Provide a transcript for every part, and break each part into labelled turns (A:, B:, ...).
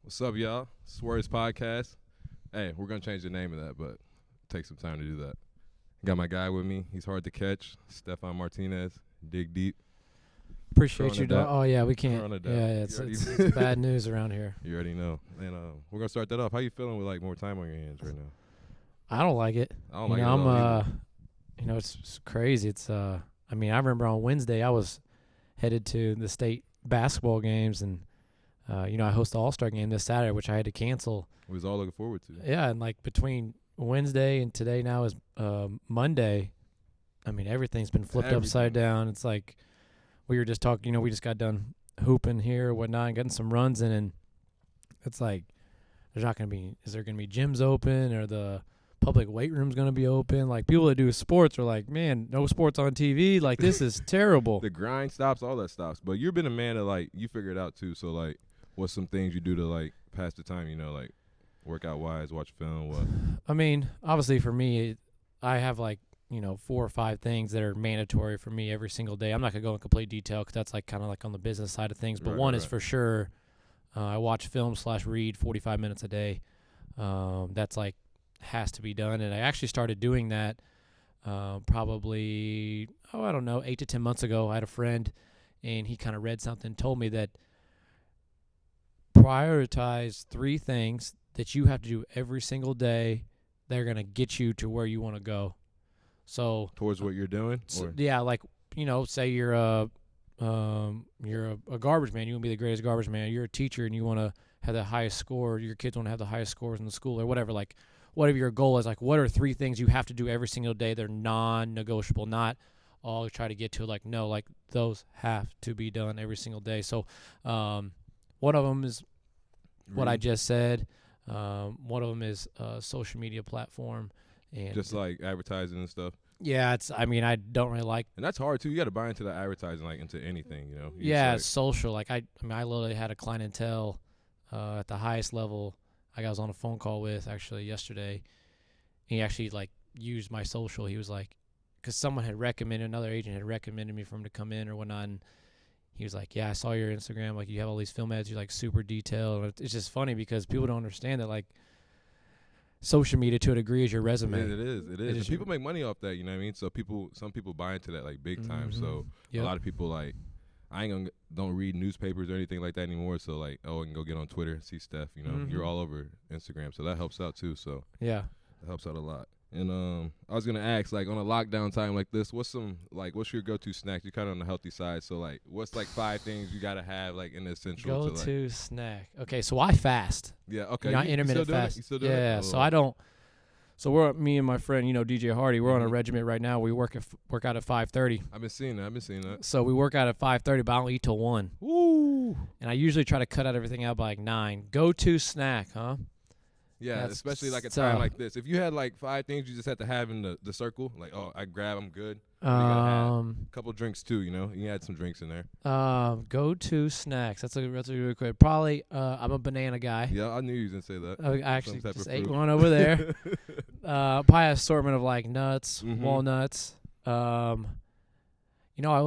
A: What's up, y'all? Swerve's podcast. Hey, we're gonna change the name of that, but take some time to do that. Got my guy with me. He's hard to catch. Stephon Martinez. DigDeep.
B: Appreciate you, dog.
A: Throwing
B: Oh yeah, we can't.
A: Throwing it
B: Yeah,
A: down.
B: it's bad news around here.
A: You already know. And we're gonna start that off. How you feeling with like more time on your hands right now?
B: I don't like it.
A: I don't like it at all either.
B: It's crazy. I remember on Wednesday I was headed to the state basketball games, and I host the All-Star game this Saturday, which I had to cancel.
A: We was all looking forward to.
B: Yeah, and like between Wednesday and today now is Monday. I mean, everyth's been flipped upside down. It's like we were just talking. We just got done hooping here or whatnot and getting some runs in, and it's like there's not going to be. Is there going to be gyms open, or the public weight room's going to be open? Like, people that do sports are like, man, no sports on TV. Like, this is terrible.
A: The grind stops, all that stops. But you've been a man that, like, you figure it out, too. So, like, what's some things you do to, like, pass the time, like, workout-wise, watch film, what?
B: I mean, obviously for me, I have, like, 4 or 5 things that are mandatory for me every single day. I'm not going to go in complete detail because that's, like, kind of like on the business side of things. But one is for sure I watch film / read 45 minutes a day. That's, like, has to be done, and I actually started doing that probably 8 to 10 months ago. I had a friend, and he kind of read something, told me that prioritize 3 things that you have to do every single day that are going to get you to where you want to go. So
A: towards what you're doing?
B: Yeah, like, say you're a garbage man. You want to be the greatest garbage man. You're a teacher, and you want to have the highest score. Your kids want to have the highest scores in the school or whatever. Like, whatever your goal is, like, what are 3 things you have to do every single day? They're non-negotiable, not all try to get to. Like, no, like, those have to be done every single day. So one of them is what I just said. One of them is social media platform. And
A: just like advertising and stuff.
B: Yeah, I don't really like.
A: And that's hard, too. You got to buy into the advertising, like, into anything,
B: Yeah, social. Like, I literally had a clientele at the highest level. I was on a phone call with actually yesterday. He actually, like, used my social. He was like, because someone had recommended, another agent had recommended me for him to come in or whatnot. And he was like, yeah, I saw your Instagram. Like, you have all these film ads. You're, like, super detailed. And it's just funny because people don't understand that, like, social media to a degree is your resume.
A: It is. And people make money off that, you know what I mean? So some people buy into that, like, big time. So a lot of people, like, don't read newspapers or anything like that anymore. So, like, I can go get on Twitter, see Steph, you're all over Instagram. So that helps out too. So
B: yeah,
A: that helps out a lot. And I was gonna ask, like, on a lockdown time like this, what's your go-to snacks? You're kind of on the healthy side, so, like, what's, like, 5 things you gotta have, like, in the essential
B: go-to snack? Okay, so I fast.
A: Yeah, okay.
B: Not intermittent fast.
A: You still doing it?
B: Yeah, so I don't. So me and my friend, DJ Hardy, we're on a regiment right now. We work out at 5:30.
A: I've been seeing that.
B: So we work out at 5:30, but I don't eat till 1.
A: Ooh.
B: And I usually try to cut out everything out by like 9. Go-to snack, huh?
A: Yeah, especially like a time like this. If you had like 5 things you just had to have in the circle, like, I grab, I'm good. You gotta have a couple drinks too, You had some drinks in there.
B: Go-to snacks. That's a really quick. Probably I'm a banana guy.
A: Yeah, I knew you was gonna say that.
B: I actually just ate one over there. Probably an assortment of like nuts, walnuts. What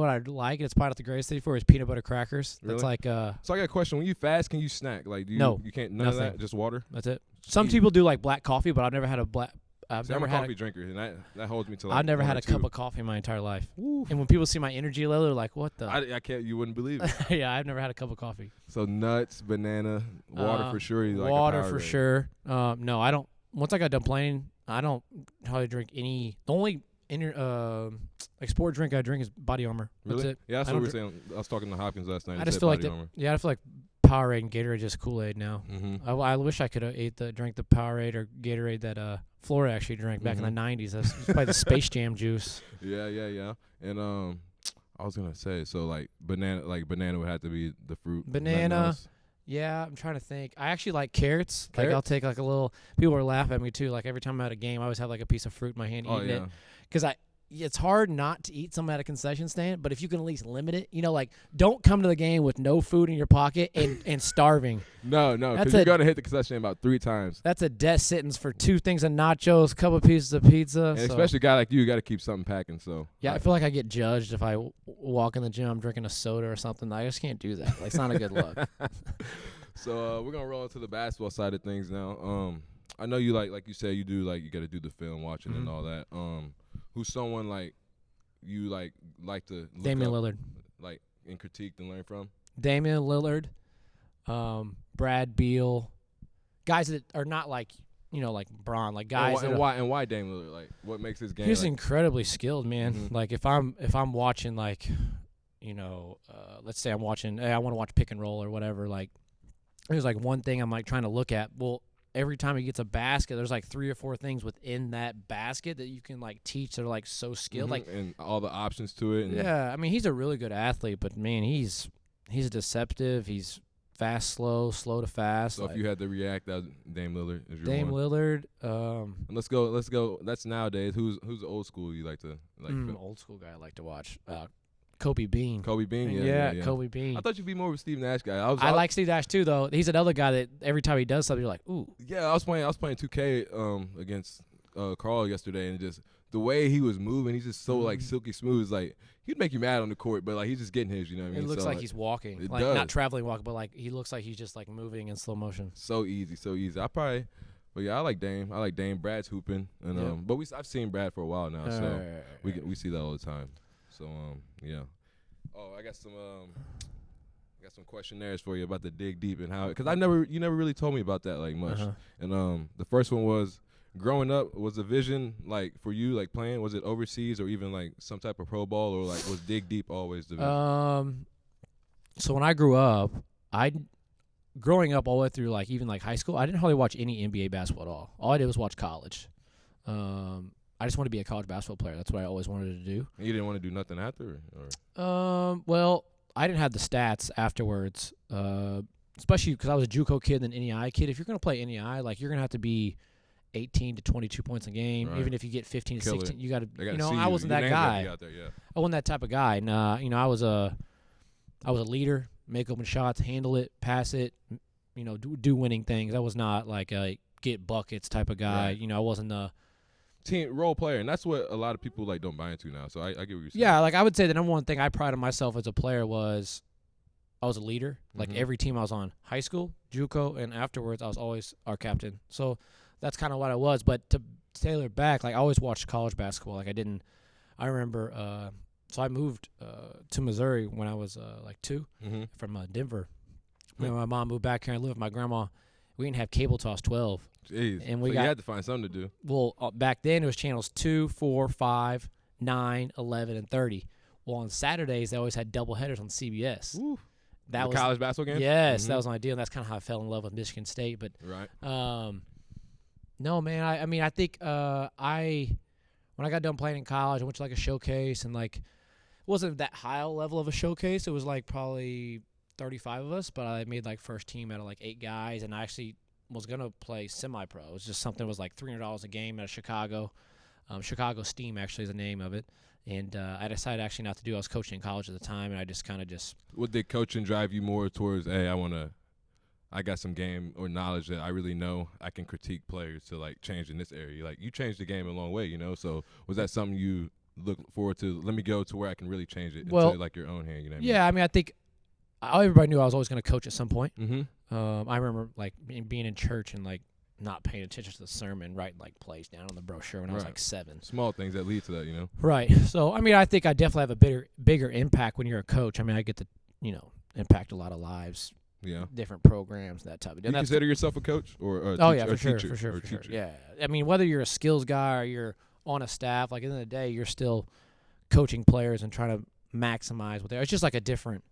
B: I like, and it's probably not the greatest thing for, is peanut butter crackers.
A: Really?
B: That's like
A: So I got a question. When you fast, can you snack? Like,
B: no,
A: you can't,
B: nothing.
A: Of that, just water?
B: That's it. Some people do like black coffee, but I've never had a black.
A: I'm a coffee drinker, and that holds me to, like,
B: I've never had a cup of coffee in my entire life.
A: Ooh.
B: And when people see my energy level, they're like, "What the?"
A: I can't. You wouldn't believe it.
B: Yeah, I've never had a cup of coffee.
A: So nuts, banana, water for sure.
B: Water for sure. No, I don't. Once I got done playing, I don't hardly drink any. The only sport drink I drink is Body Armor. That's
A: really?
B: it.
A: Yeah, that's what we were saying. I was talking to Hopkins last night.
B: I just feel like I feel like Powerade and Gatorade just Kool-Aid now.
A: Mm-hmm.
B: I wish I could have drank the Powerade or Gatorade that Florida actually drank back in the 90s. That's probably the Space Jam juice.
A: Yeah. And I was gonna say, so like banana would have to be the fruit.
B: Banana. Yeah, I'm trying to think. I actually like carrots. Like, I'll take like a little. People are laughing at me too. Like, every time I'm at a game, I always have like a piece of fruit in my hand eating it. Because it's hard not to eat something at a concession stand, but if you can at least limit it, like don't come to the game with no food in your pocket and starving.
A: No, because you're going to hit the concession stand about 3 times.
B: That's a death sentence for 2 things of nachos, a couple pieces of pizza.
A: And especially a guy like you got to keep something packing. So
B: yeah, I feel like I get judged if I walk in the gym, I'm drinking a soda or something. I just can't do that. Like, it's not a good look.
A: So we're going to roll into the basketball side of things now. I know you like you said, you do you got to do the film watching and all that. Who's someone you like to look
B: Damian
A: up,
B: Lillard,
A: and critique and learn from?
B: Damian Lillard, Brad Beal, guys that are not like Bron, guys.
A: And why Damian Lillard? What makes his game?
B: He's incredibly skilled, man.
A: Mm-hmm.
B: If I'm watching let's say I'm watching, I want to watch pick and roll or whatever. There's one thing I'm trying to look at. Well, every time he gets a basket, there's 3 or 4 things within that basket that you can teach that are so skilled,
A: and all the options to it.
B: Yeah, I mean he's a really good athlete, but man, he's deceptive. He's fast, slow to fast.
A: So if you had to react, that Dame Lillard is your
B: Dame
A: one.
B: Lillard.
A: And let's go. That's nowadays. Who's old school you like to
B: Old school guy I like to watch. Kobe Bean.
A: Kobe Bean,
B: yeah. Kobe Bean.
A: I thought you'd be more of a Steve Nash guy.
B: I like Steve Nash too, though. He's another guy that every time he does something, you're like, ooh.
A: Yeah, I was playing 2K against Carl yesterday, and just the way he was moving, he's just so silky smooth. He'd make you mad on the court, but he's just getting his. You know what I mean?
B: It looks like he's walking,
A: it does.
B: Not traveling walking, but he looks like he's just moving in slow motion.
A: So easy. But yeah, I like Dame. Brad's hooping, and but I've seen Brad for a while now, so we see that all the time. So yeah. Oh, I got some questionnaires for you about the dig deep and how, because you never really told me about that much. And the first one was, growing up, was the vision for you playing, was it overseas or even some type of pro ball, or was dig deep always the vision?
B: So when I grew up, growing up all the way through even high school, I didn't hardly watch any NBA basketball at all. All I did was watch college. I just wanted to be a college basketball player. That's what I always wanted to do.
A: And you didn't want to do nothing after?
B: Well, I didn't have the stats afterwards, especially because I was a JUCO kid and an NEI kid. If you're going to play NEI, you're going to have to be 18 to 22 points a game. Right. Even if you get 15 to 16, you got to. I wasn't that guy. I wasn't that type of guy. And I was a leader, make open shots, handle it, pass it, do winning things. I was not a get buckets type of guy. Right. I wasn't a
A: team role player, and that's what a lot of people don't buy into now. So I get what you're saying.
B: Yeah, I would say the number one thing I prided myself as a player was I was a leader. Every team I was on, high school, JUCO, and afterwards I was always our captain. So that's kind of what I was. But to tailor back, I always watched college basketball. I remember. So I moved to Missouri when I was 2 from Denver. When my mom moved back here, I lived with my grandma. We didn't have cable till I was 12.
A: Jeez. And you had to find something to do.
B: Well, back then it was channels 2, 4, 5, 9, 11, and 30. Well, on Saturdays, they always had double headers on CBS.
A: Ooh. That was college basketball game?
B: Yes, that was my deal. And that's kind of how I fell in love with Michigan State. But
A: right.
B: No, man. I think when I got done playing in college, I went to a showcase, and it wasn't that high level of a showcase. It was probably 35 of us, but I made first team out of 8 guys, and I actually was going to play semi-pro. It was just something that was $300 a game out of Chicago. Chicago Steam actually is the name of it. And I decided actually not to do it. I was coaching in college at the time, and I just kind of just.
A: Would the coaching drive you more towards, hey, I got some game or knowledge that I really know I can critique players to change in this area? You changed the game a long way, So was that something you look forward to? Let me go to where I can really change it into your own hand.
B: Yeah, I think everybody knew I was always going to coach at some point.
A: Mm-hmm.
B: I remember being in church and not paying attention to the sermon, writing plays down on the brochure when I was 7.
A: Small things that lead to that,
B: Right. So I think I definitely have a bigger impact when you're a coach. I get to impact a lot of lives.
A: Yeah.
B: Different programs, that type of thing.
A: Do you consider yourself a coach or a
B: teacher? Yeah, for sure. Yeah. Whether you're a skills guy or you're on a staff, at the end of the day, you're still coaching players and trying to maximize what they're. It's just a different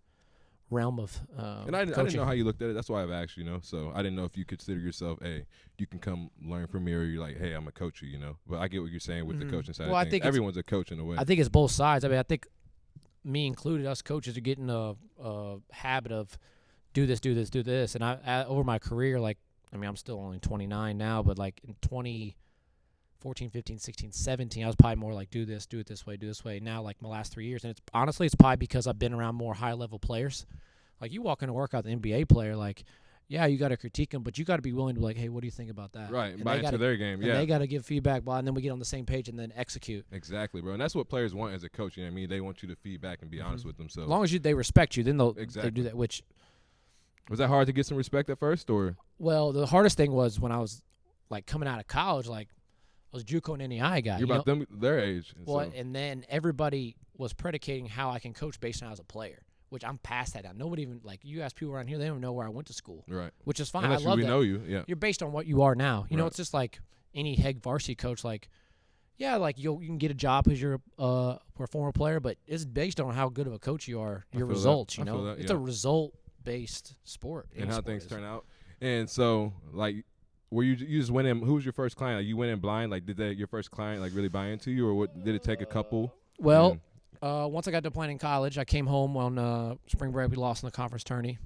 B: realm of
A: and I didn't know how you looked at it. That's why I've asked you, So I didn't know if you consider yourself, hey, you can come learn from me, or you're hey, I'm a coach, But I get what you're saying with the coaching side of things. I think everyone's a coach in a way.
B: I think it's both sides. I think me included, us coaches are getting a habit of do this. And I over my career, I'm still only 29 now, but in 14, 15, 16, 17, I was probably more like, do it this way. Now, like, my last 3 years, and it's probably because I've been around more high-level players. Like, you walk into work out the NBA player, like, yeah, you got to critique them, but you got to be willing to be like, hey, what do you think about that?
A: Right, and buy into their game,
B: and they got to give feedback, and then we get on the same page and then execute.
A: Exactly, bro. And that's what players want as a coach, you know what I mean? They want you to feedback and be honest with themselves.
B: As long as they respect you, then they do that, which...
A: Was that hard to get some respect at first, or?
B: Well, the hardest thing was when I was, like, coming out of college, like, I was JUCO and NEI guy.
A: You're about their age.
B: And then everybody was predicating how I can coach based on I was a player, which I'm past that now. Nobody even, like, you ask people around here, they don't know where I went to school.
A: Right.
B: Which is fine.
A: Unless
B: I love
A: we
B: that.
A: know you, yeah.
B: You're based on what you are now. You know, it's just like any head varsity coach, like, yeah, like, you can get a job because you're a former player, but it's based on how good of a coach you are, your results, you know. It's a result-based sport.
A: And how things turn out. And so, like, were you just went in? Who was your first client? Like, you went in blind. Like, did your first client like really buy into you, or what? Did it take a couple?
B: Well, once I got to playing in college, I came home on spring break. We lost in the conference tourney.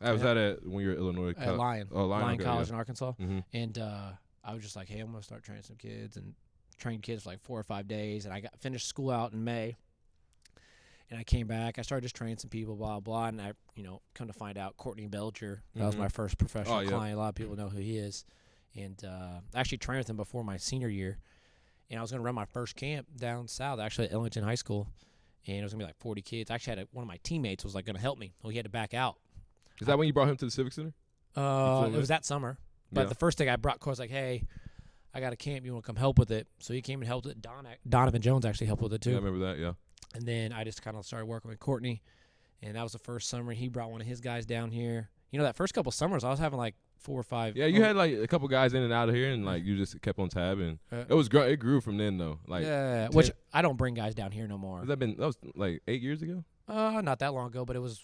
A: Was that when you were at Illinois?
B: At Lyon.
A: Lyon
B: College in Arkansas.
A: Mm-hmm.
B: And I was just like, hey, I'm gonna start training some kids, and trained finished for like 4 or 5 days. And I finished school out in May. And I came back. I started just training some people, blah, blah. And I, come to find out, Courtney Belcher, that was my first professional client. A lot of people know who he is. And I actually trained with him before my senior year. And I was going to run my first camp down south, actually at Ellington High School. And it was going to be like 40 kids. I actually had one of my teammates was like going to help me. Well, he had to back out.
A: Is that when you brought him to the Civic Center?
B: It was that summer. But the first thing I brought, was like, hey, I got a camp. You want to come help with it? So he came and helped it. Donovan Jones actually helped with it too.
A: Yeah, I remember that, yeah.
B: And then I just kind of started working with Courtney, and that was the first summer. He brought one of his guys down here. That first couple summers, I was having like 4 or 5.
A: Yeah, you had like a couple guys in and out of here, and like you just kept on tab, and it grew from then though. Like
B: which I don't bring guys down here no more.
A: That was like 8 years ago?
B: Not that long ago, but it was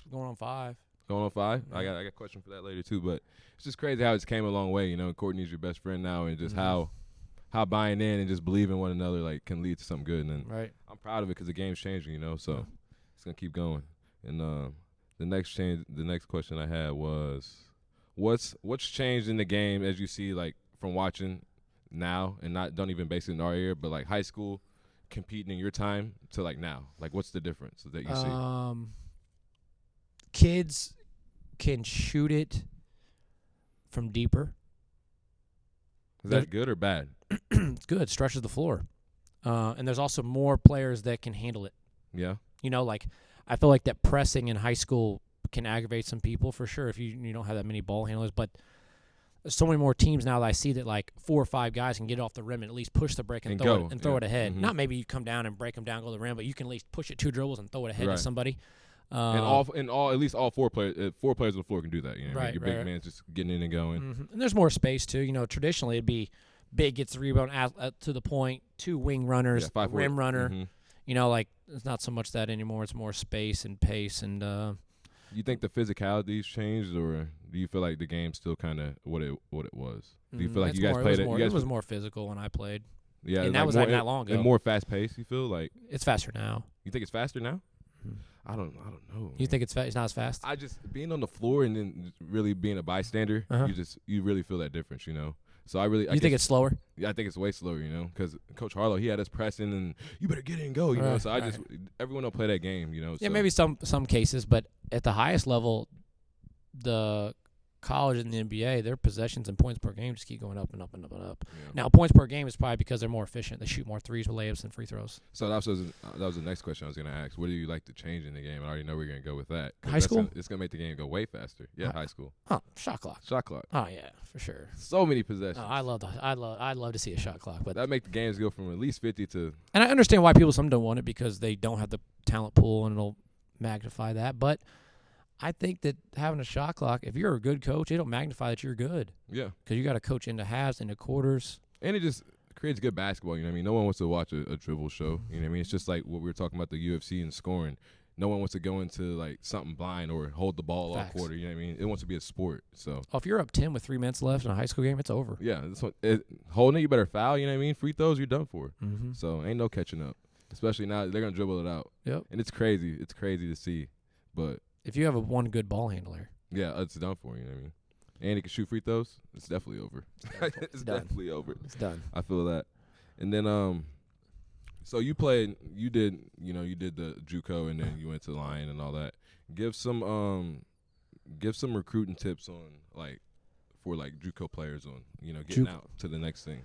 B: going on 5.
A: Going on 5? I got a question for that later too, but it's just crazy how it's came a long way. Courtney's your best friend now, and just how buying in and just believing one another like can lead to something good. And I'm proud of it because the game's changing, so it's gonna keep going. And the next question I had was, what's changed in the game as you see, like, from watching now, and don't even base it in our area, but like high school competing in your time to like now? Like, what's the difference that you see?
B: Kids can shoot it from deeper.
A: Is that good or bad?
B: It's good. Stretches the floor. And there's also more players that can handle it.
A: Yeah.
B: Like, I feel like that pressing in high school can aggravate some people for sure if you don't have that many ball handlers. But there's so many more teams now that I see that, like, 4 or 5 guys can get off the rim and at least push the break and throw it ahead. Mm-hmm. Not maybe you come down and break them down, go to the rim, but you can at least push it 2 dribbles and throw it ahead to somebody.
A: At least all 4 players, 4 players on the floor can do that. Your big man's just getting in and going.
B: Mm-hmm. And there's more space too. Traditionally it'd be big gets the rebound to the point, 2 wing runners, rim runner. Mm-hmm. Like, it's not so much that anymore. It's more space and pace. And
A: you think the physicality's changed, or do you feel like the game's still kind of what it was? Do you feel like you guys played it?
B: It was more physical when I played.
A: Yeah,
B: and that was not that long ago.
A: And more fast paced. You feel like
B: it's faster now.
A: You think it's faster now?
B: Mm-hmm.
A: I don't know.
B: You think it's not as fast?
A: I just being on the floor and then really being a bystander, you really feel that difference, So I think
B: it's slower?
A: Yeah, I think it's way slower, because Coach Harlow, he had us pressing and you better get in and go, know. So everyone don't play that game,
B: Yeah,
A: so.
B: Maybe some cases, but at the highest level, the college and the NBA, their possessions and points per game just keep going up and up and up and up. Yeah. Now, points per game is probably because they're more efficient. They shoot more threes with layups and free throws.
A: So that was the next question I was going to ask. What do you like to change in the game? I already know we're going to go with that.
B: High school?
A: It's going to make the game go way faster. Yeah, high school.
B: Oh, shot clock.
A: Shot clock.
B: Oh, yeah, for sure.
A: So many possessions.
B: I'd love to see a shot clock. But
A: that make the games go from at least 50 to...
B: And I understand why some don't want it because they don't have the talent pool and it'll magnify that. But I think that having a shot clock, if you're a good coach, it'll magnify that you're good.
A: Yeah.
B: Because you got to coach into halves, into quarters.
A: And it just creates good basketball, No one wants to watch a dribble show, It's just like what we were talking about, the UFC and scoring. No one wants to go into, like, something blind or hold the ball all quarter, It wants to be a sport, so.
B: Oh, if you're up 10 with 3 minutes left in a high school game, it's over.
A: Yeah. Holding it, you better foul, Free throws, you're done for.
B: Mm-hmm.
A: So ain't no catching up. Especially now, they're going to dribble it out.
B: Yep.
A: And it's crazy. It's crazy to see, but.
B: If you have one good ball handler.
A: Yeah, it's done for, and he can shoot free throws, it's definitely over. It's definitely over.
B: It's done.
A: I feel that. And then so you did the JUCO and then you went to Lion and all that. Give some recruiting tips on for JUCO players on getting out to the next thing.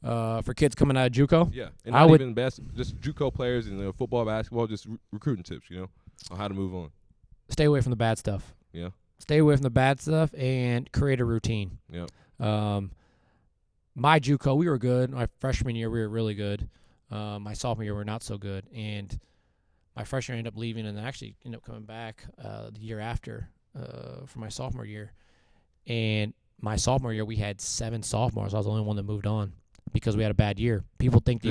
B: For kids coming out of JUCO?
A: Yeah, and not even just JUCO players in football, basketball, just recruiting tips, on how to move on.
B: Stay away from the bad stuff.
A: Yeah.
B: Stay away from the bad stuff and create a routine.
A: Yeah.
B: My JUCO, we were good. My freshman year, we were really good. My sophomore year, we were not so good. And my freshman year, ended up leaving and actually ended up coming back the year after for my sophomore year. And my sophomore year, we had 7 sophomores. I was the only one that moved on because we had a bad year. People think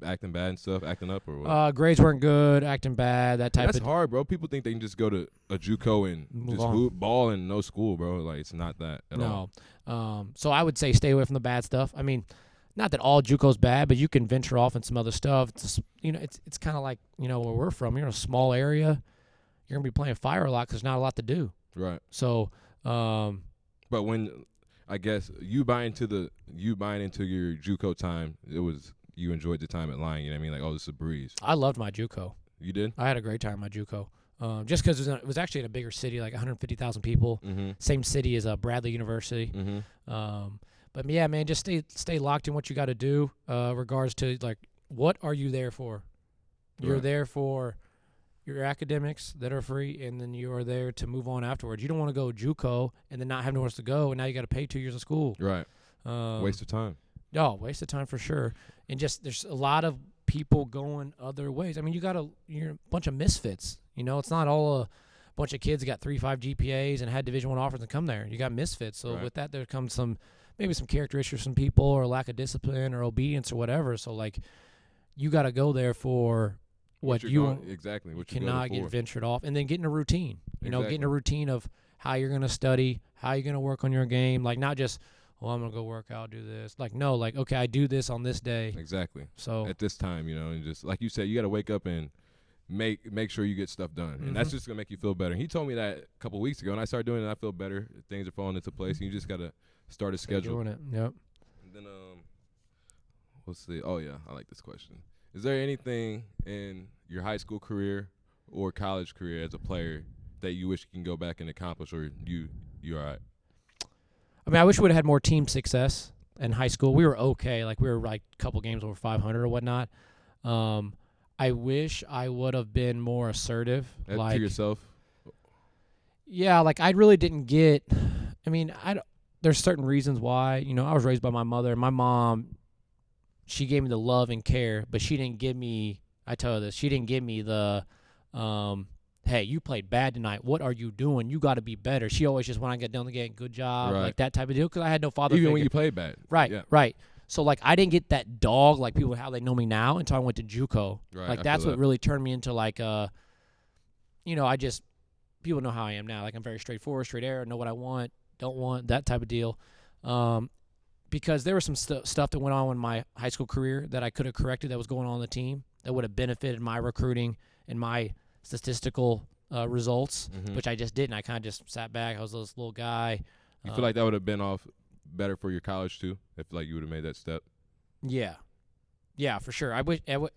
A: acting bad and stuff, acting up or what?
B: Grades weren't good, acting bad, that type of.
A: That's hard, bro. People think they can just go to a JUCO and just ball and no school, bro. Like, it's not that at all.
B: No. So I would say stay away from the bad stuff. I mean, not that all JUCO's bad, but you can venture off in some other stuff. It's it's kind of like, where we're from. You're in a small area. You're going to be playing fire a lot because there's not a lot to do.
A: Right.
B: So.
A: But when, I guess, you buying into your JUCO time, you enjoyed the time at Lion, you know what I mean? Like, oh, this is a breeze.
B: I loved my JUCO.
A: You did?
B: I had a great time at my JUCO. Just because it was actually in a bigger city, like 150,000 people.
A: Mm-hmm.
B: Same city as Bradley University.
A: Mm-hmm.
B: But yeah, man, just stay locked in what you got to do. Regards to what are you there for? You're there for your academics that are free, and then you are there to move on afterwards. You don't want to go JUCO and then not have nowhere else to go, and now you got to pay 2 years of school.
A: Right. Waste of time.
B: No, waste of time for sure. And just there's a lot of people going other ways. I mean, you're a bunch of misfits. It's not all a bunch of kids that got 3.5 GPAs and had Division I offers and come there. You got misfits. So with that, there comes maybe some characteristics from people or lack of discipline or obedience or whatever. So you got to go there for what you cannot get ventured off, and then getting a routine. Getting a routine of how you're going to study, how you're going to work on your game. Not just, I'm going to go work out, do this. Okay, I do this on this day.
A: Exactly.
B: So
A: at this time, and just like you said, you got to wake up and make sure you get stuff done, and that's just going to make you feel better. And he told me that a couple weeks ago, and I started doing it. I feel better. Things are falling into place, and you just got to start a schedule.
B: Doing it. Yep.
A: And then let's see. Oh yeah, I like this question. Is there anything in your high school career or college career as a player that you wish you can go back and accomplish, or you're all right?
B: I mean, I wish we would have had more team success in high school. We were okay. We were a couple games over 500 or whatnot. I wish I would have been more assertive.
A: To yourself?
B: Yeah, I really didn't get – I mean, there's certain reasons why. I was raised by my mother. My mom – she gave me the love and care, but she didn't give me, I tell her this, she didn't give me the, hey, you played bad tonight. What are you doing? You got to be better. She always just, when I get done the game, good job, that type of deal, because I had no father figure.
A: Even when you played bad.
B: Right,
A: yeah.
B: Right. So, I didn't get that dog, people, how they know me now, until I went to JUCO.
A: Right,
B: that's what really turned me into, people know how I am now. I'm very straightforward, straight air, know what I want, don't want, that type of deal. Because there was some stuff that went on in my high school career that I could have corrected that was going on the team that would have benefited my recruiting and my statistical results, which I just didn't. I kind of just sat back. I was this little guy.
A: You feel like that would have been off better for your college too, if you would have made that step?
B: Yeah. Yeah, for sure. I wish I would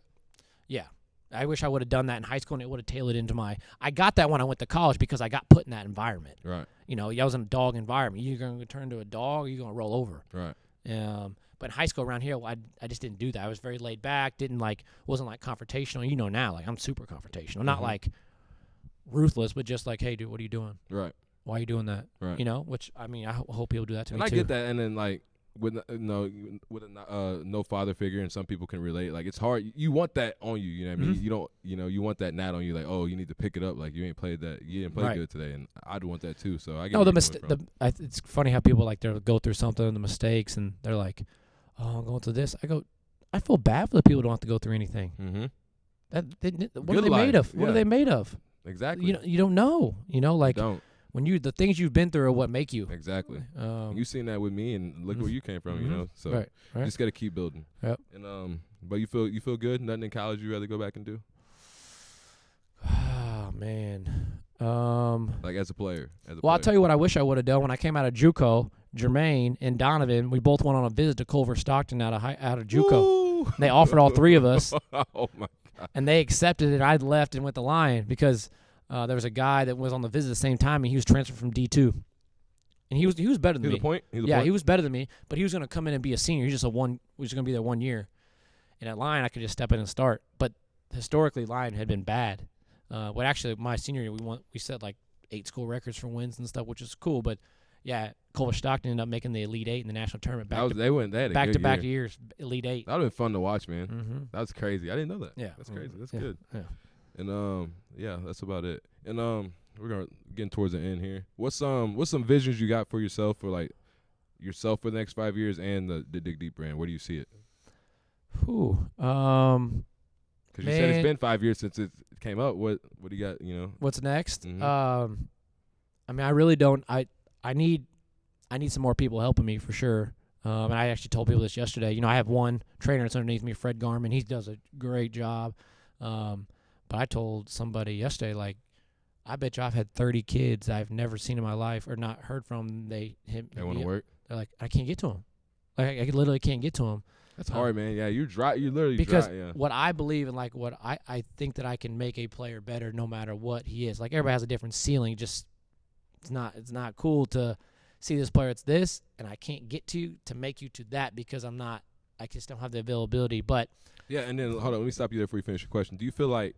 B: have done that in high school, and it would have tailored into my – I got that when I went to college because I got put in that environment.
A: Right.
B: I was in a dog environment. You're going to turn into a dog, or you're going to roll over.
A: Right.
B: But in high school around here, I just didn't do that. I was very laid back, wasn't confrontational. Now, I'm super confrontational. Not ruthless, but just hey, dude, what are you doing?
A: Right.
B: Why are you doing that?
A: Right.
B: Which, I hope people do that to me too.
A: And I get that, and then with no father figure, and some people can relate. It's hard. You want that on you. You know what I mean? You don't. You want that gnat on you. You need to pick it up. You ain't played that. You didn't play good today, and I'd want that too. So I get. No,
B: it's funny how people they'll go through something, the mistakes, and they're like, "Oh, I'm going through this." I feel bad for the people who don't have to go through anything.
A: Mm-hmm.
B: What are they made of? What are they made of?
A: Exactly.
B: You don't know.
A: Don't.
B: When the things you've been through are what make you.
A: Exactly. You've seen that with me, and look where you came from. So
B: right.
A: You just got to keep building.
B: Yep.
A: And but you feel good. Nothing in college you'd rather go back and do?
B: Oh man,
A: Like as a player.
B: I'll tell you what I wish I would have done when I came out of JUCO. Jermaine and Donovan, we both went on a visit to Culver Stockton out of JUCO. They offered all three of us.
A: Oh my God.
B: And they accepted it. I left and went to Lion because there was a guy that was on the visit at the same time, and he was transferred from D2. And he was better than me. He was better than me, but he was going to come in and be a senior. He was going to be there 1 year. And at Lion, I could just step in and start. But historically, Lion had been bad. Actually, my senior year, we set like 8 school records for wins and stuff, which is cool. But yeah, Culver Stockton ended up making the Elite 8 in the national tournament. Back to back years, Elite 8.
A: That would have been fun to watch, man. Mm-hmm. That was crazy. I didn't know that.
B: Yeah,
A: that's crazy. That's good.
B: Yeah.
A: And that's about it. And we're gonna get towards the end here. What's some visions you got for yourself for the next 5 years and the DigDeep brand? Where do you see it?
B: Because
A: you said it's been 5 years since it came up. What do you got?
B: What's next?
A: Mm-hmm.
B: I really don't. I need some more people helping me for sure. And I actually told people this yesterday. I have one trainer that's underneath me, Fred Garman. He does a great job. But I told somebody yesterday, like, I bet you I've had 30 kids I've never seen in my life or not heard from. They
A: want to work.
B: They're like, I can't get to them. Like, I literally can't get to them.
A: That's hard, man. Yeah, you're dry. You're literally
B: because
A: dry. Yeah.
B: What I believe in, like, what I think that I can make a player better no matter what he is. Like, everybody has a different ceiling. Just it's not cool to see this player. It's this, and I can't get to make you to that because I just don't have the availability. But
A: yeah, and then hold on, let me stop you there before you finish your question. Do you feel like,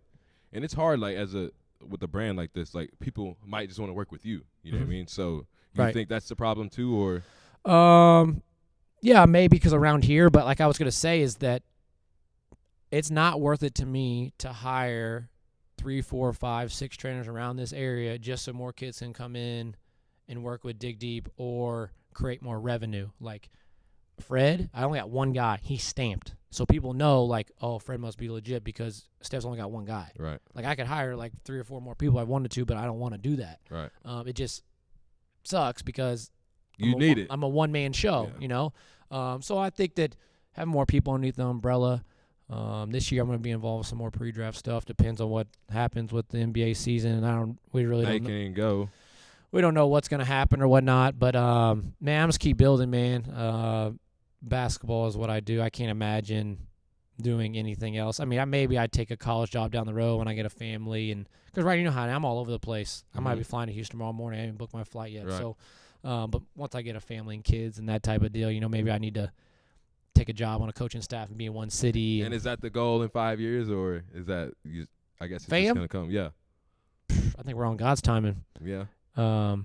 A: and it's hard, like with a brand like this, like people might just want to work with you. You know what I mean? So you think that's the problem too, or?
B: Yeah, maybe because around here, but like I was going to say is that it's not worth it to me to hire 3, 4, 5, 6 trainers around this area just so more kids can come in and work with DigDeep or create more revenue. Like Fred, I only got one guy. He's stamped. So people know, like, oh, Fred must be legit because Steph's only got one guy.
A: Right.
B: Like I could hire like 3 or 4 more people I wanted to, but I don't want to do that.
A: Right.
B: It just sucks because I'm a one-man show, So I think that having more people underneath the umbrella. This year I'm going to be involved with some more pre-draft stuff. Depends on what happens with the NBA season. And we don't know what's going to happen or whatnot. But man, I'm just keep building, man. Basketball is what I do. I can't imagine doing anything else. I mean, maybe I'd take a college job down the road when I get a family, and because you know how I'm all over the place. I might be flying to Houston tomorrow morning. I haven't booked my flight yet,
A: right.
B: So. But once I get a family and kids and that type of deal, maybe I need to take a job on a coaching staff and be in one city.
A: And is that the goal in 5 years, or is that I guess it's just gonna come? Yeah.
B: I think we're on God's timing.
A: Yeah.
B: I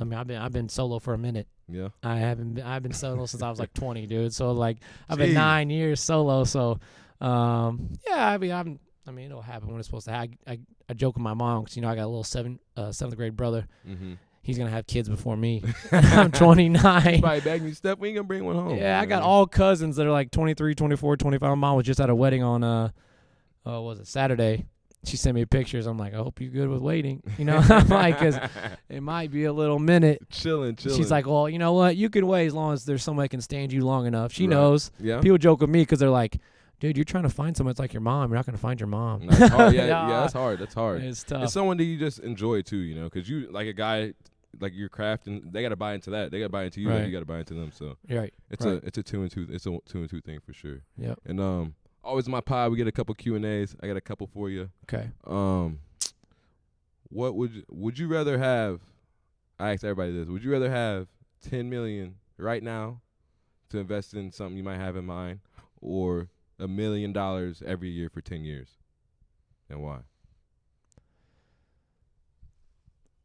B: mean, I've been solo for a minute.
A: Yeah.
B: I've been solo since I was like 20, dude. So like I've been 9 years solo. So yeah. I mean, it'll happen when it's supposed to happen. I joke with my mom because I got a little seventh grade brother.
A: Mm-hmm.
B: He's going to have kids before me. I'm 29.
A: Probably begging me, Steph, we ain't going to bring one home.
B: Yeah, I got all cousins that are like 23, 24, 25. My mom was just at a wedding on, Saturday. She sent me pictures. I'm like, I hope you're good with waiting. I'm like, because it might be a little minute.
A: Chilling.
B: She's like, well, you know what? You can wait as long as there's somebody can stand you long enough. She
A: right.
B: knows.
A: Yeah.
B: People joke with me because they're like, dude, you're trying to find someone that's like your mom. You're not going to find your mom.
A: That's hard. Yeah, that's hard. That's hard.
B: It's tough.
A: It's someone that you just enjoy too, because you like a guy like your craft, and they got to buy into that. They got to buy into you, and you got to buy into them. So
B: right.
A: It's a 2 and 2. It's a 2 and 2 thing for sure.
B: Yep.
A: And always in my pod, we get a couple Q&As. I got a couple for you.
B: Okay.
A: What would you rather have? I asked everybody this. Would you rather have $10 million right now to invest in something you might have in mind, or $1 million every year for 10 years, and why?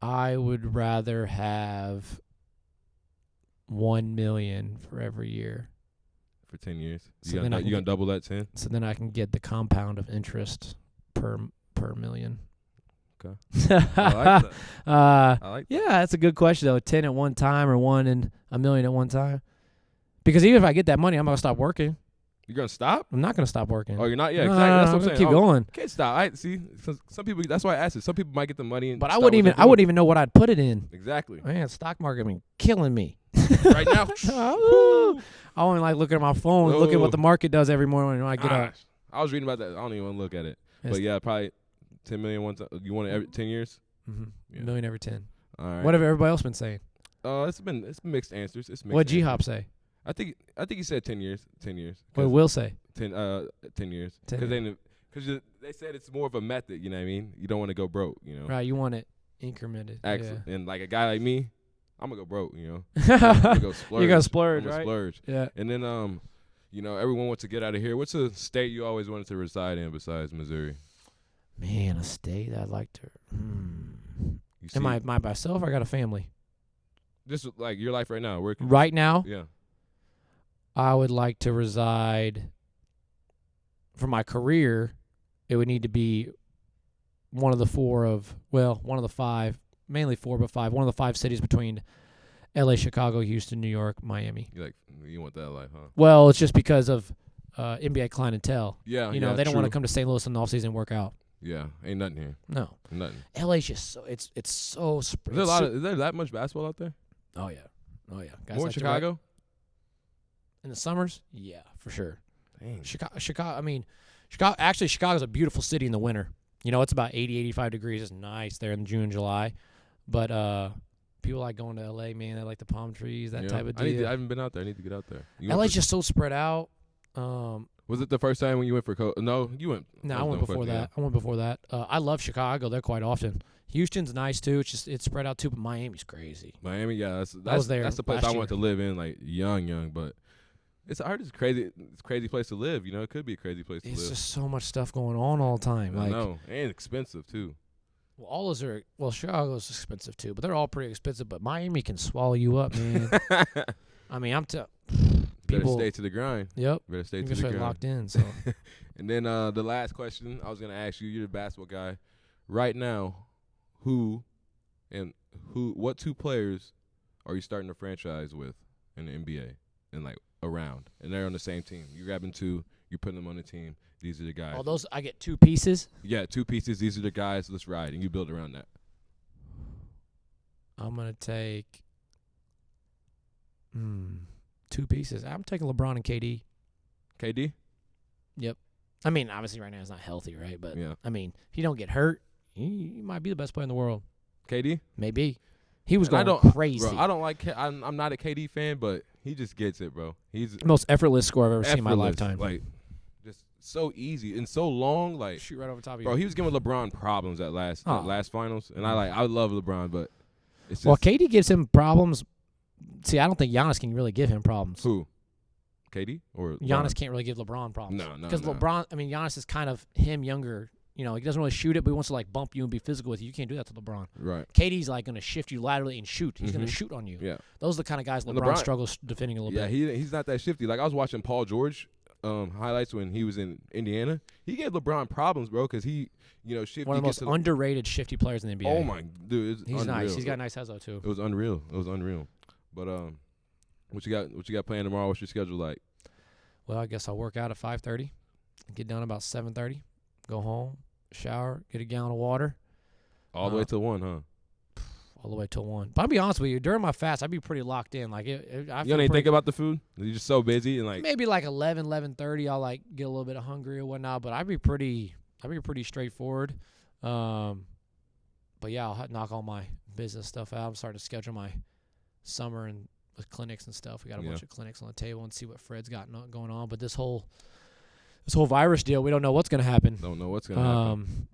B: I would rather have $1 million for every year.
A: For 10 years?
B: So
A: you gonna double that 10?
B: So then I can get the compound of interest per million.
A: Okay. I like that. I like that.
B: Yeah, that's a good question though. 10 at one time or 1 and $1 million at one time. Because even if I get that money, I'm gonna stop working.
A: You're gonna stop?
B: I'm not gonna stop working.
A: Oh, you're not? Yeah,
B: no,
A: exactly. That's what I'm saying.
B: Keep going.
A: Can't stop. I see. Some people. That's why I asked it. Some people might get the money, and
B: but I wouldn't even know what I'd put it in.
A: Exactly.
B: Man, stock market been killing me.
A: Right now.
B: I only like looking at my phone, and looking at what the market does every morning when I get up.
A: I was reading about that. I don't even want to look at it. But yeah, probably $10 million one time. You want it every 10 years?
B: Mm-hmm. 1 million every 10.
A: All right.
B: What have everybody else been saying?
A: It's been mixed answers. It's mixed.
B: What G-Hop say?
A: I think he said 10 years. 10 years.
B: What Will say?
A: 10 years.
B: 10
A: Because they said it's more of a method. You know what I mean? You don't want to go broke. You know.
B: Right. You want it incremented.
A: Actually, and like a guy like me, I'm gonna go broke. You know.
B: I'm
A: gonna go splurge.
B: You're gonna splurge,
A: I'm gonna
B: right?
A: Splurge.
B: Yeah.
A: And then you know, everyone wants to get out of here. What's a state you always wanted to reside in besides Missouri?
B: Man, a state I'd like to.
A: You see,
B: Am I by myself or I got a family?
A: Just like your life right now.
B: Right now?
A: Yeah.
B: I would like to reside, for my career, it would need to be one of the five, mainly 4, but 5. One of the 5 cities between L.A., Chicago, Houston, New York, Miami.
A: You want that life, huh?
B: Well, it's just because of NBA clientele.
A: Yeah.
B: You know, they don't want to come to St. Louis in the offseason and work out.
A: Yeah, ain't nothing here.
B: No.
A: Nothing.
B: L.A.'s just so, it's so spread.
A: Is there that much basketball out there?
B: Oh, yeah. Guys
A: More
B: like
A: Chicago?
B: In the summers? Yeah, for sure.
A: Dang.
B: Chicago's a beautiful city in the winter. You know, it's about 80, 85 degrees. It's nice there in June and July. But people like going to L.A., man. They like the palm trees, that type of deal.
A: I haven't been out there. I need to get out there.
B: LA's just so spread out.
A: Was it the first time when you went for No, you went.
B: No, I went before that. I love Chicago. There quite often. Houston's nice too. It's spread out too, but Miami's crazy.
A: Miami, yeah, that's the place I want to live in, like young, but it's crazy. It's a crazy place to live. You know, it could be a crazy place to live.
B: It's just so much stuff going on all the time.
A: I know, and expensive too.
B: Well, all those are. Well, Chicago's expensive too, but they're all pretty expensive. But Miami can swallow you up, man. I mean,
A: Better stay to the grind.
B: Yep.
A: Better stay to the grind.
B: Locked in. So.
A: And then the last question I was gonna ask you. You're the basketball guy, right now. What 2 players are you starting a franchise with in the NBA and like around, and they're on the same team? You're grabbing 2, you're putting them on the team. These are the guys.
B: All those I get 2 pieces.
A: Yeah, 2 pieces. These are the guys. Let's ride, and you build around that.
B: I'm gonna take 2 pieces. I'm taking LeBron and KD.
A: KD?
B: Yep. I mean, obviously right now he's not healthy, right? But
A: yeah.
B: I mean, if he don't get hurt, he might be the best player in the world.
A: KD?
B: Maybe. He was going crazy.
A: Bro, I don't like. I'm not a KD fan, but he just gets it, bro. He's
B: the most effortless score I've ever seen in my lifetime.
A: Like, just so easy and so long. Like,
B: shoot right over top of you.
A: Bro, he was giving LeBron problems at last finals, and I love LeBron, but it's just,
B: well, KD gives him problems. See, I don't think Giannis can really give him problems.
A: Who? KD or LeBron?
B: Giannis can't really give LeBron problems.
A: No.
B: Because LeBron, I mean, Giannis is kind of him younger. You know, he doesn't really shoot it, but he wants to like bump you and be physical with you. You can't do that to LeBron.
A: Right.
B: KD's like going to shift you laterally and shoot. He's going to shoot on you.
A: Yeah.
B: Those are the kind of guys LeBron struggles defending a little bit.
A: Yeah, he's not that shifty. Like I was watching Paul George highlights when he was in Indiana. He gave LeBron problems, bro, because he, shifty.
B: One of the most underrated shifty players in the NBA.
A: Oh my dude,
B: he's
A: unreal.
B: Nice. He's got a nice hezo too.
A: It was unreal. But what you got planned tomorrow? What's your schedule like?
B: Well, I guess I'll work out at 5:30, get done about 7:30, go home, shower, get a gallon of water.
A: All the way till 1, huh?
B: All the way till 1. But I'll be honest with you, during my fast, I'd be pretty locked in. Like you don't
A: even think about the food? You're just so busy and like
B: maybe like 11:30, I'll like get a little bit of hungry or whatnot. But I'd be pretty straightforward. But yeah, I'll knock all my business stuff out. I'm starting to schedule my summer and with clinics and stuff. We got a bunch of clinics on the table and see what Fred's got going on. But this whole virus deal, we don't know what's going to happen.
A: Don't know what's going to happen.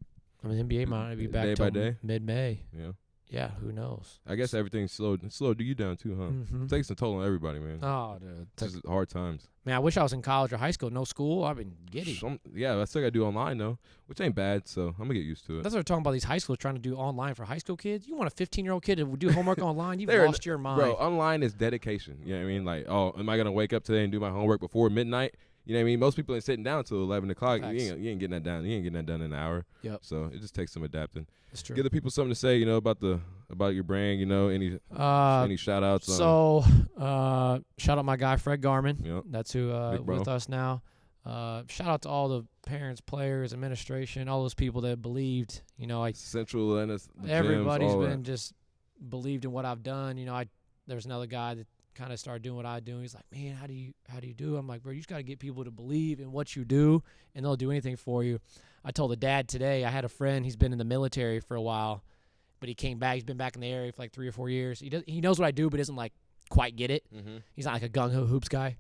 B: I mean, NBA might be back
A: day by day,
B: mid-May.
A: Yeah.
B: Yeah, who knows?
A: I guess everything's slowed you down too, huh?
B: Mm-hmm.
A: It takes a toll on everybody, man.
B: Oh, dude.
A: It's just hard times.
B: Man, I wish I was in college or high school. No school. I've been giddy.
A: I still got to do online, though, which ain't bad, so I'm going to get used to it.
B: That's what we're talking about, these high schools trying to do online for high school kids. You want a 15-year-old kid to do homework online? You've lost your mind.
A: Bro, online is dedication. You know what I mean? Like, oh, am I going to wake up today and do my homework before midnight? You know what I mean? Most people ain't sitting down until 11 o'clock. You ain't getting that done. You ain't getting that done in an hour.
B: Yep.
A: So it just takes some adapting.
B: That's true.
A: Give the people something to say, about your brand, any shout outs.
B: So shout out my guy Fred Garman.
A: Yep.
B: That's who with us now. Shout out to all the parents, players, administration, all those people that believed,
A: Central and
B: everybody's been just believed in what I've done. There's another guy that kind of started doing what I do. He's like, man, how do you do? I'm like, bro, you just got to get people to believe in what you do, and they'll do anything for you. I told the dad today, I had a friend, he's been in the military for a while, but he came back. He's been back in the area for like 3 or 4 years. He knows what I do, but doesn't like quite get it.
A: Mm-hmm.
B: He's not like a gung-ho hoops guy.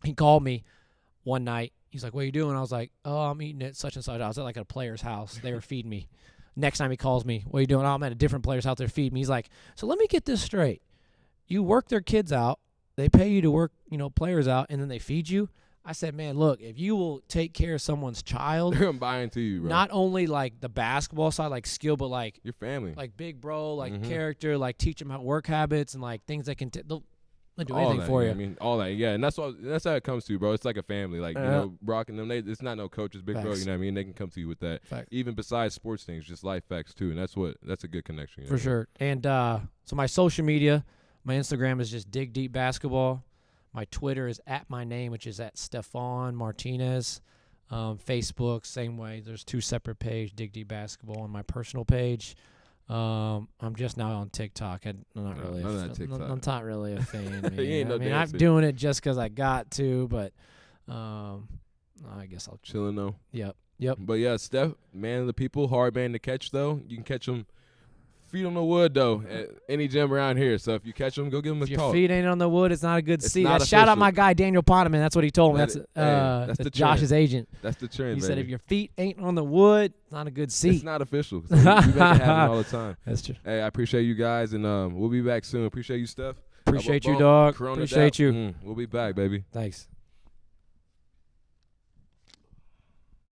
B: He called me one night. He's like, what are you doing? I was like, oh, I'm eating at such and such. I was at like a player's house. They were feeding me. Next time he calls me, what are you doing? Oh, I'm at a different player's house. They're feeding me. He's like, so let me get this straight. You work their kids out. They pay you to work, players out, and then they feed you. I said, man, look, if you will take care of someone's child,
A: they're gonna buy into you, bro.
B: Not only like the basketball side, like skill, but like
A: your family,
B: like big bro, like character, like teach them how work habits and like things that can they'll do
A: all
B: anything
A: that,
B: for you.
A: I mean, all that, yeah, and that's how it comes to, bro. It's like a family, like Brock and them. It's not no coaches, big
B: Facts.
A: bro. You know what I mean? They can come to you with that,
B: Facts.
A: even besides sports things, just life facts too, and that's a good connection.
B: For sure. And so my social media, my Instagram is just DigDeep Basketball. My Twitter is at my name, which is at Stephon Martinez. Facebook, same way. There's 2 separate pages, DigDeep Basketball, and my personal page. I'm just now on TikTok. I'm not really. I'm not really a fan. I'm doing it just because I got to, but I guess I'll
A: chilling though.
B: Yep.
A: But yeah, Steph, man of the people, hard man to catch though. You can catch him. Feet on the wood though at any gym around here. So if you catch them, go give them a
B: talk. If
A: your
B: feet ain't on the wood, it's not a good seat. Shout out my guy Daniel Poneman. That's what he told me. That's Josh's agent.
A: That's the trend.
B: He said if your feet ain't on the wood, it's not a good seat.
A: It's not official. So we make it happen all the time.
B: That's true.
A: Hey, I appreciate you guys, and we'll be back soon. Appreciate you, Steph.
B: Appreciate you, dog.
A: Corona
B: appreciate you.
A: We'll be back, baby.
B: Thanks.